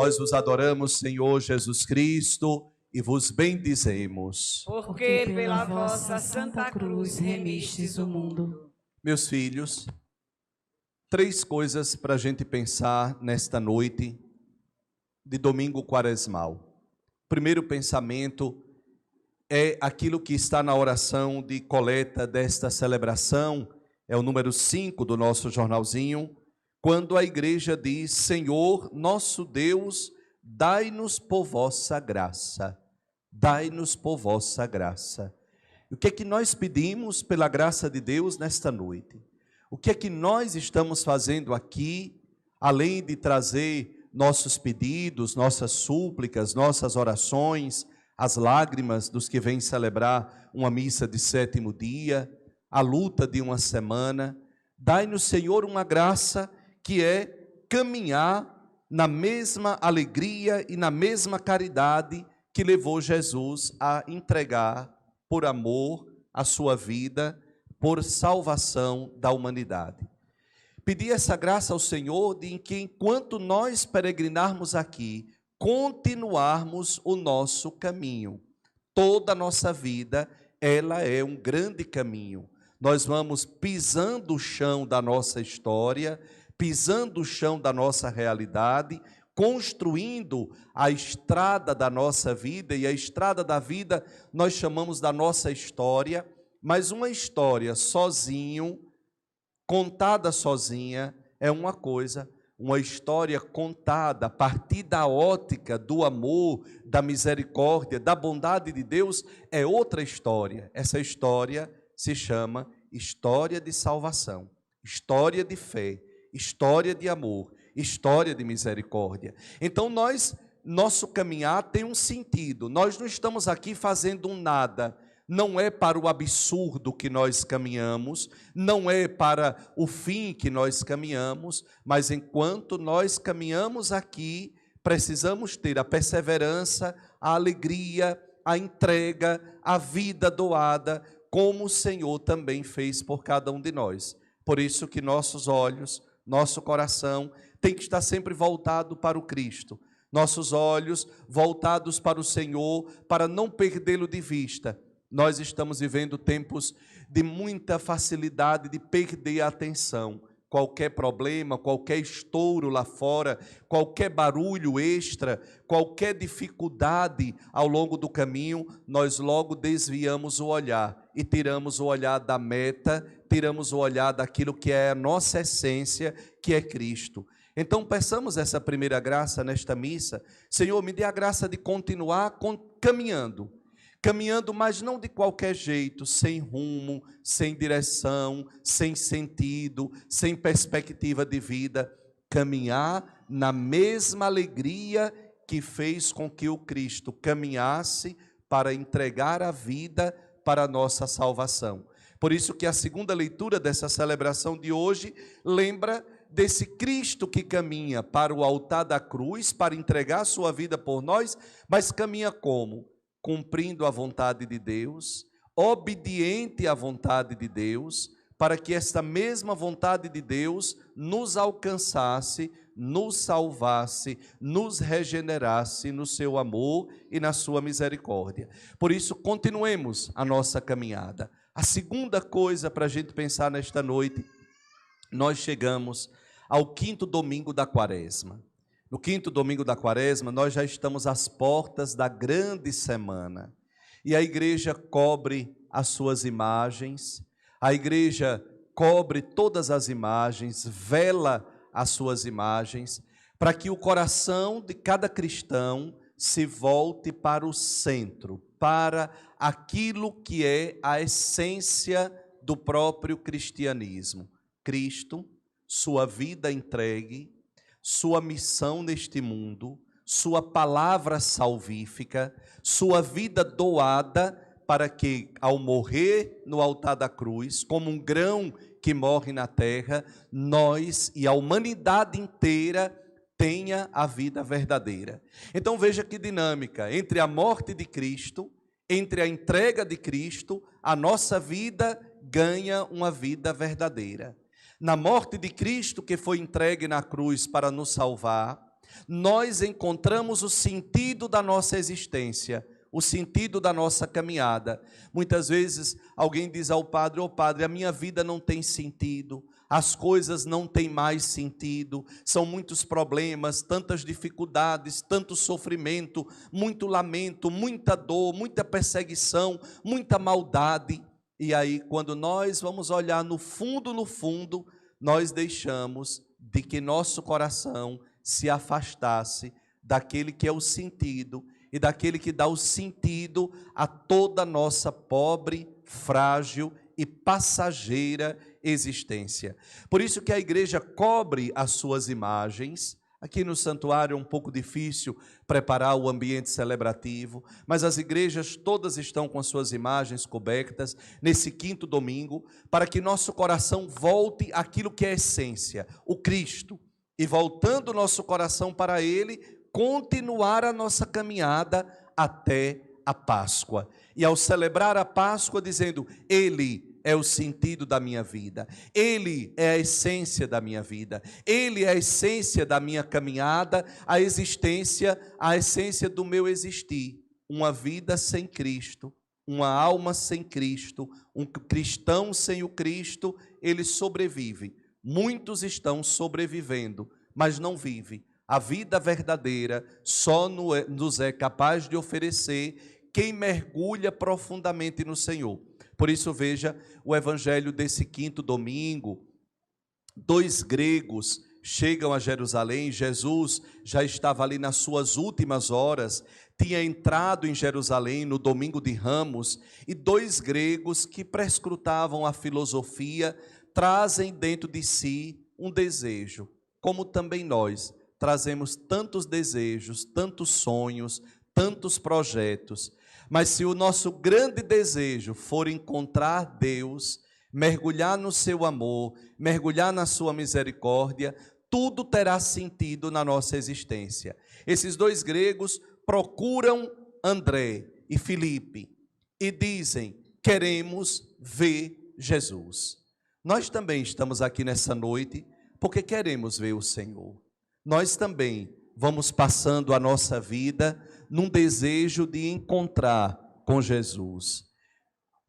Nós vos adoramos, Senhor Jesus Cristo, e vos bendizemos. Porque pela vossa Santa Cruz remistes o mundo. Meus filhos, 3 coisas para a gente pensar nesta noite de domingo quaresmal. Primeiro pensamento é aquilo que está na oração de coleta desta celebração, é o número 5 do nosso jornalzinho, quando a igreja diz: Senhor, nosso Deus, dai-nos por vossa graça. Dai-nos por vossa graça. O que é que nós pedimos pela graça de Deus nesta noite? O que é que nós estamos fazendo aqui, além de trazer nossos pedidos, nossas súplicas, nossas orações, as lágrimas dos que vêm celebrar uma missa de 7º dia, a luta de uma semana? Dai-nos, Senhor, uma graça que é caminhar na mesma alegria e na mesma caridade que levou Jesus a entregar por amor a sua vida, por salvação da humanidade. Pedir essa graça ao Senhor de que, enquanto nós peregrinarmos aqui, continuarmos o nosso caminho. Toda a nossa vida, ela é um grande caminho. Nós vamos pisando o chão da nossa história, pisando o chão da nossa realidade, construindo a estrada da nossa vida, e a estrada da vida nós chamamos da nossa história, mas uma história sozinho, contada sozinha, é uma coisa. Uma história contada a partir da ótica do amor, da misericórdia, da bondade de Deus, é outra história. Essa história se chama história de salvação, história de fé, história de amor, história de misericórdia. Então nosso caminhar tem um sentido. Nós não estamos aqui fazendo um nada. Não é para o absurdo que nós caminhamos, não é para o fim que nós caminhamos, mas enquanto nós caminhamos aqui, precisamos ter a perseverança, a alegria, a entrega, a vida doada, como o Senhor também fez por cada um de nós. Por isso que nossos olhos, nosso coração tem que estar sempre voltado para o Cristo. Nossos olhos voltados para o Senhor, para não perdê-lo de vista. Nós estamos vivendo tempos de muita facilidade de perder a atenção. Qualquer problema, qualquer estouro lá fora, qualquer barulho extra, qualquer dificuldade ao longo do caminho, nós logo desviamos o olhar e tiramos o olhar da meta, tiramos o olhar daquilo que é a nossa essência, que é Cristo. Então peçamos essa primeira graça nesta missa. Senhor, me dê a graça de continuar caminhando, mas não de qualquer jeito, sem rumo, sem direção, sem sentido, sem perspectiva de vida. Caminhar na mesma alegria que fez com que o Cristo caminhasse para entregar a vida para a nossa salvação. Por isso que a segunda leitura dessa celebração de hoje lembra desse Cristo que caminha para o altar da cruz, para entregar a sua vida por nós, mas caminha como? Cumprindo a vontade de Deus, obediente à vontade de Deus, para que esta mesma vontade de Deus nos alcançasse, nos salvasse, nos regenerasse no seu amor e na sua misericórdia. Por isso, continuemos a nossa caminhada. A segunda coisa para a gente pensar nesta noite, nós chegamos ao 5º domingo da Quaresma. No 5º domingo da Quaresma, nós já estamos às portas da grande semana. E a igreja cobre as suas imagens, a igreja cobre todas as imagens, vela as suas imagens, para que o coração de cada cristão se volte para o centro, para aquilo que é a essência do próprio cristianismo. Cristo, sua vida entregue, sua missão neste mundo, sua palavra salvífica, sua vida doada, para que, ao morrer no altar da cruz, como um grão que morre na terra, nós e a humanidade inteira tenha a vida verdadeira. Então veja que dinâmica, entre a morte de Cristo, entre a entrega de Cristo, a nossa vida ganha uma vida verdadeira. Na morte de Cristo, que foi entregue na cruz para nos salvar, Nós encontramos o sentido da nossa existência, o sentido da nossa caminhada. Muitas vezes alguém diz ao padre: ô padre, a minha vida não tem sentido, as coisas não têm mais sentido, são muitos problemas, tantas dificuldades, tanto sofrimento, muito lamento, muita dor, muita perseguição, muita maldade. E aí, quando nós vamos olhar no fundo, nós deixamos de que nosso coração se afastasse daquele que é o sentido e daquele que dá o sentido a toda a nossa pobre, frágil e passageira existência. Por isso que a igreja cobre as suas imagens. Aqui no santuário é um pouco difícil preparar o ambiente celebrativo, mas as igrejas todas estão com as suas imagens cobertas nesse quinto domingo, para que nosso coração volte àquilo que é a essência, o Cristo. E voltando nosso coração para Ele, continuar a nossa caminhada até a Páscoa. E ao celebrar a Páscoa dizendo: Ele é o sentido da minha vida, Ele é a essência da minha vida, Ele é a essência da minha caminhada, a essência do meu existir. Uma vida sem Cristo, uma alma sem Cristo, um cristão sem o Cristo, ele sobrevive. Muitos estão sobrevivendo, mas não vivem. A vida verdadeira só nos é capaz de oferecer quem mergulha profundamente no Senhor. Por isso, veja o evangelho desse quinto domingo. 2 gregos chegam a Jerusalém. Jesus já estava ali nas suas últimas horas, tinha entrado em Jerusalém no domingo de Ramos, e 2 gregos que prescrutavam a filosofia trazem dentro de si um desejo, como também nós trazemos tantos desejos, tantos sonhos, tantos projetos. Mas se o nosso grande desejo for encontrar Deus, mergulhar no seu amor, mergulhar na sua misericórdia, tudo terá sentido na nossa existência. Esses 2 gregos procuram André e Filipe e dizem: queremos ver Jesus. Nós também estamos aqui nessa noite porque queremos ver o Senhor. Nós também vamos passando a nossa vida num desejo de encontrar com Jesus.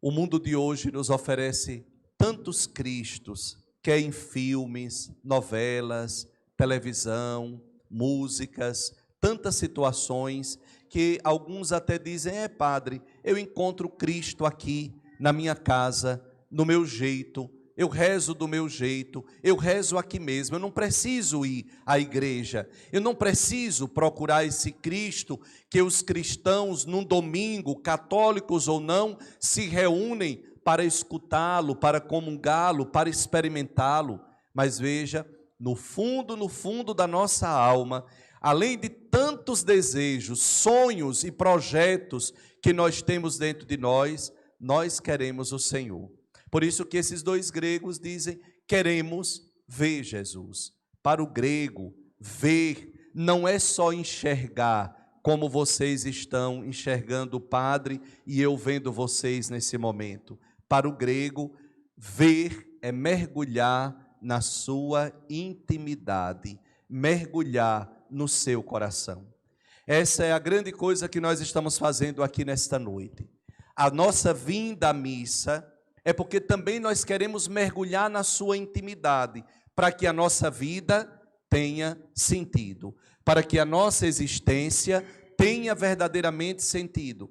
O mundo de hoje nos oferece tantos Cristos, quer em filmes, novelas, televisão, músicas, tantas situações que alguns até dizem: padre, eu encontro Cristo aqui na minha casa, no meu jeito, eu rezo do meu jeito, eu rezo aqui mesmo, eu não preciso ir à igreja, eu não preciso procurar esse Cristo que os cristãos, num domingo, católicos ou não, se reúnem para escutá-lo, para comungá-lo, para experimentá-lo. Mas veja, no fundo da nossa alma, além de tantos desejos, sonhos e projetos que nós temos dentro de nós, nós queremos o Senhor. Por isso que esses 2 gregos dizem: queremos ver Jesus. Para o grego, ver não é só enxergar, como vocês estão enxergando o Padre e eu vendo vocês nesse momento. Para o grego, ver é mergulhar na sua intimidade, mergulhar no seu coração. Essa é a grande coisa que nós estamos fazendo aqui nesta noite. A nossa vinda à missa é porque também nós queremos mergulhar na sua intimidade, para que a nossa vida tenha sentido, para que a nossa existência tenha verdadeiramente sentido.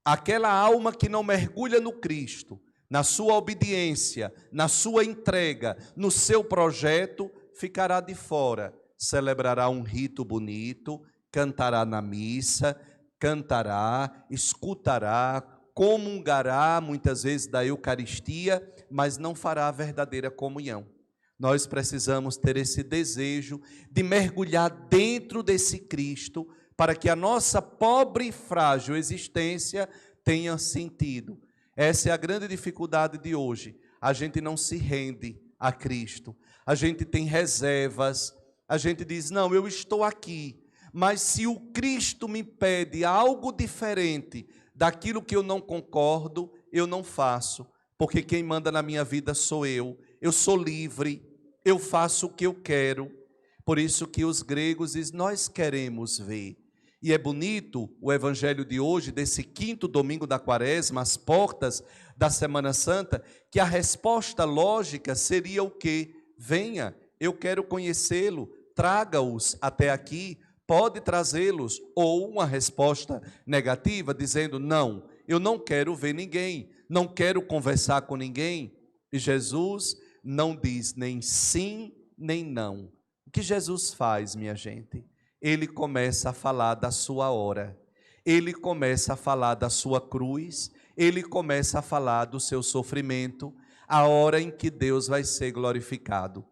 Aquela alma que não mergulha no Cristo, na sua obediência, na sua entrega, no seu projeto, ficará de fora. Celebrará um rito bonito, cantará na missa, cantará, escutará, comungará muitas vezes da Eucaristia, mas não fará a verdadeira comunhão. Nós precisamos ter esse desejo de mergulhar dentro desse Cristo, para que a nossa pobre e frágil existência tenha sentido. Essa é a grande dificuldade de hoje. A gente não se rende a Cristo. A gente tem reservas. A gente diz: não, eu estou aqui, mas se o Cristo me pede algo diferente daquilo que eu não concordo, eu não faço, porque quem manda na minha vida sou eu sou livre, eu faço o que eu quero. Por isso que os gregos dizem, nós queremos ver. E é bonito o evangelho de hoje, desse 5º domingo da quaresma, às portas da Semana Santa, que a resposta lógica seria o quê? Venha, eu quero conhecê-lo, traga-os até aqui, pode trazê-los. Ou uma resposta negativa, dizendo, não, eu não quero ver ninguém, não quero conversar com ninguém. E Jesus não diz nem sim, nem não. O que Jesus faz, minha gente? Ele começa a falar da sua hora, ele começa a falar da sua cruz, ele começa a falar do seu sofrimento, a hora em que Deus vai ser glorificado.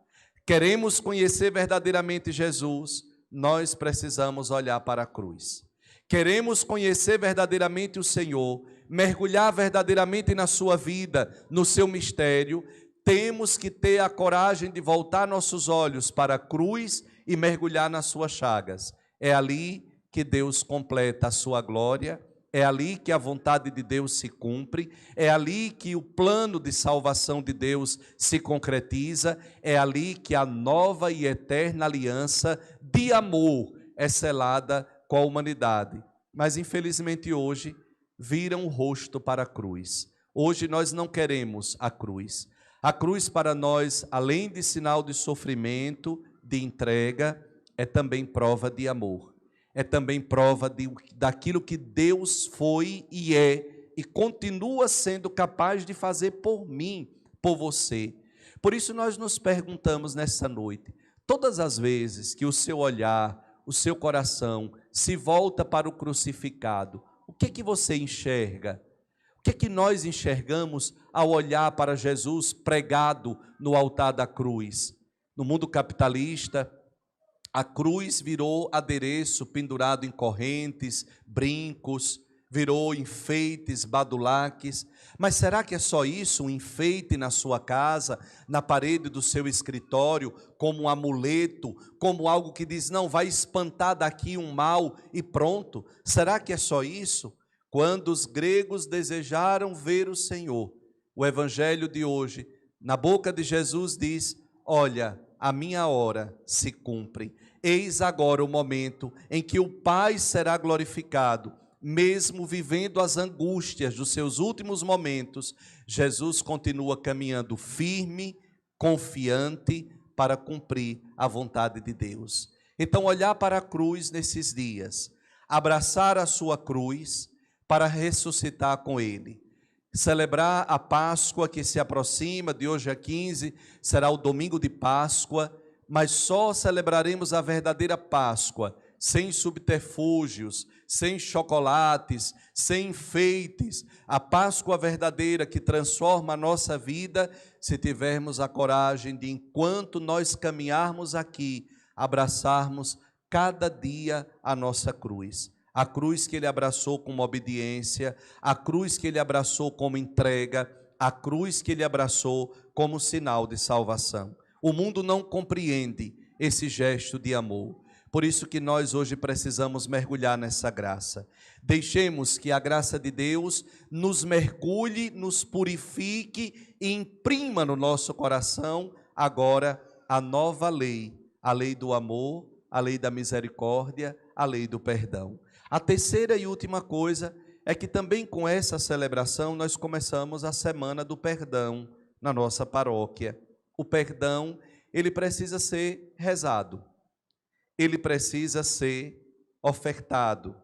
Queremos conhecer verdadeiramente Jesus, nós precisamos olhar para a cruz. Queremos conhecer verdadeiramente o Senhor, mergulhar verdadeiramente na sua vida, no seu mistério, temos que ter a coragem de voltar nossos olhos para a cruz e mergulhar nas suas chagas. É ali que Deus completa a sua glória, é ali que a vontade de Deus se cumpre, é ali que o plano de salvação de Deus se concretiza, é ali que a nova e eterna aliança de amor é selada com a humanidade. Mas infelizmente hoje viram o rosto para a cruz. Hoje nós não queremos a cruz. A cruz para nós, além de sinal de sofrimento, de entrega, é também prova de amor. É também prova daquilo que Deus foi e é, e continua sendo capaz de fazer por mim, por você. Por isso nós nos perguntamos nessa noite, todas as vezes que o seu olhar, o seu coração se volta para o crucificado, o que é que você enxerga? O que é que nós enxergamos ao olhar para Jesus pregado no altar da cruz? No mundo capitalista, a cruz virou adereço pendurado em correntes, brincos, virou enfeites, badulaques. Mas será que é só isso, um enfeite na sua casa, na parede do seu escritório, como um amuleto, como algo que diz, não, vai espantar daqui um mal e pronto? Será que é só isso? Quando os gregos desejaram ver o Senhor, o evangelho de hoje, na boca de Jesus diz, olha, a minha hora se cumpre. Eis agora o momento em que o Pai será glorificado. Mesmo vivendo as angústias dos seus últimos momentos, Jesus continua caminhando firme, confiante, para cumprir a vontade de Deus. Então, olhar para a cruz nesses dias, abraçar a sua cruz para ressuscitar com Ele. Celebrar a Páscoa que se aproxima, de hoje a 15, será o domingo de Páscoa, mas só celebraremos a verdadeira Páscoa, sem subterfúgios, sem chocolates, sem enfeites. A Páscoa verdadeira que transforma a nossa vida, se tivermos a coragem de, enquanto nós caminharmos aqui, abraçarmos cada dia a nossa cruz. A cruz que Ele abraçou como obediência, a cruz que Ele abraçou como entrega, a cruz que Ele abraçou como sinal de salvação. O mundo não compreende esse gesto de amor. Por isso que nós hoje precisamos mergulhar nessa graça. Deixemos que a graça de Deus nos mergulhe, nos purifique e imprima no nosso coração agora a nova lei, a lei do amor, a lei da misericórdia, a lei do perdão. A terceira e última coisa é que também com essa celebração nós começamos a semana do perdão na nossa paróquia. O perdão, ele precisa ser rezado, ele precisa ser ofertado,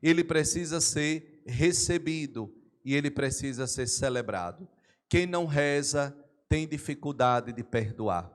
ele precisa ser recebido e ele precisa ser celebrado. Quem não reza tem dificuldade de perdoar.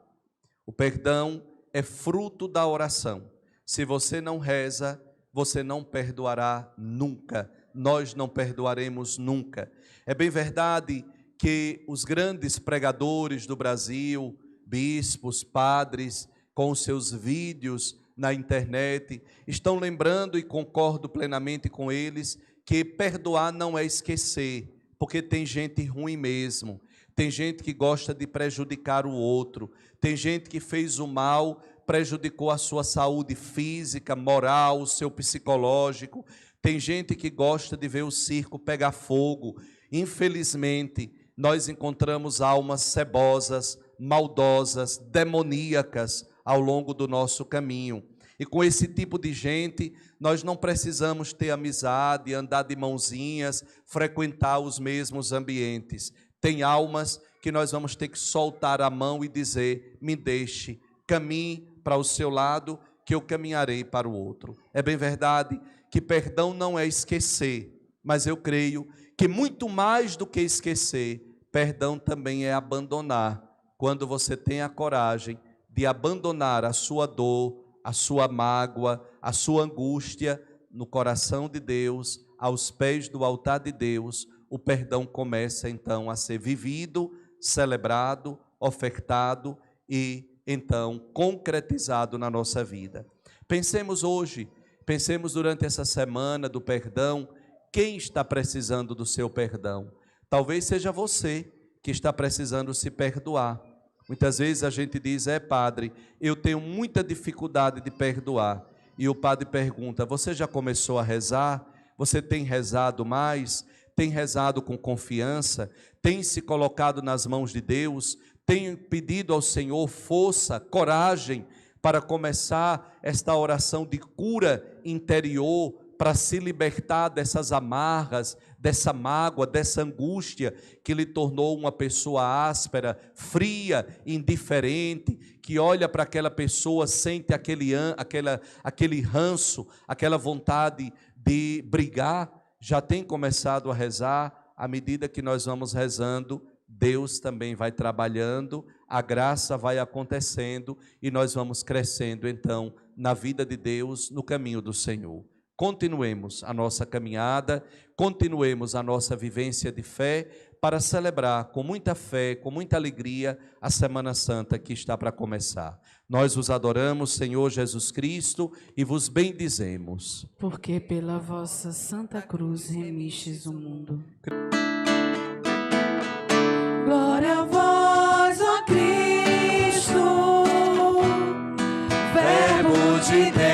O perdão é fruto da oração. Se você não reza, você não perdoará nunca, nós não perdoaremos nunca. É bem verdade que os grandes pregadores do Brasil, bispos, padres, com os seus vídeos na internet, estão lembrando, e concordo plenamente com eles, que perdoar não é esquecer, porque tem gente ruim mesmo, tem gente que gosta de prejudicar o outro, tem gente que fez o mal, prejudicou a sua saúde física, moral, o seu psicológico. Tem gente que gosta de ver o circo pegar fogo. Infelizmente, nós encontramos almas cebosas, maldosas, demoníacas ao longo do nosso caminho. E com esse tipo de gente, nós não precisamos ter amizade, andar de mãozinhas, frequentar os mesmos ambientes. Tem almas que nós vamos ter que soltar a mão e dizer: me deixe, caminhe para o seu lado, que eu caminharei para o outro. É bem verdade que perdão não é esquecer, mas eu creio que muito mais do que esquecer, perdão também é abandonar. Quando você tem a coragem de abandonar a sua dor, a sua mágoa, a sua angústia no coração de Deus, aos pés do altar de Deus, o perdão começa então a ser vivido, celebrado, ofertado e então concretizado na nossa vida. Pensemos hoje, pensemos durante essa semana do perdão, quem está precisando do seu perdão? Talvez seja você que está precisando se perdoar. Muitas vezes a gente diz: padre, eu tenho muita dificuldade de perdoar. E o padre pergunta: você já começou a rezar? Você tem rezado mais? Tem rezado com confiança? Tem se colocado nas mãos de Deus? Tem pedido ao Senhor força, coragem para começar esta oração de cura interior, para se libertar dessas amarras, dessa mágoa, dessa angústia que lhe tornou uma pessoa áspera, fria, indiferente, que olha para aquela pessoa, sente aquele ranço, aquela vontade de brigar? Já tem começado a rezar? À medida que nós vamos rezando, Deus também vai trabalhando, a graça vai acontecendo e nós vamos crescendo então na vida de Deus, no caminho do Senhor. Continuemos a nossa caminhada, continuemos a nossa vivência de fé para celebrar com muita fé, com muita alegria a Semana Santa que está para começar. Nós vos adoramos, Senhor Jesus Cristo, e vos bendizemos. Porque pela vossa Santa Cruz remistes o mundo. Glória a vós, ó Cristo, Verbo de Deus.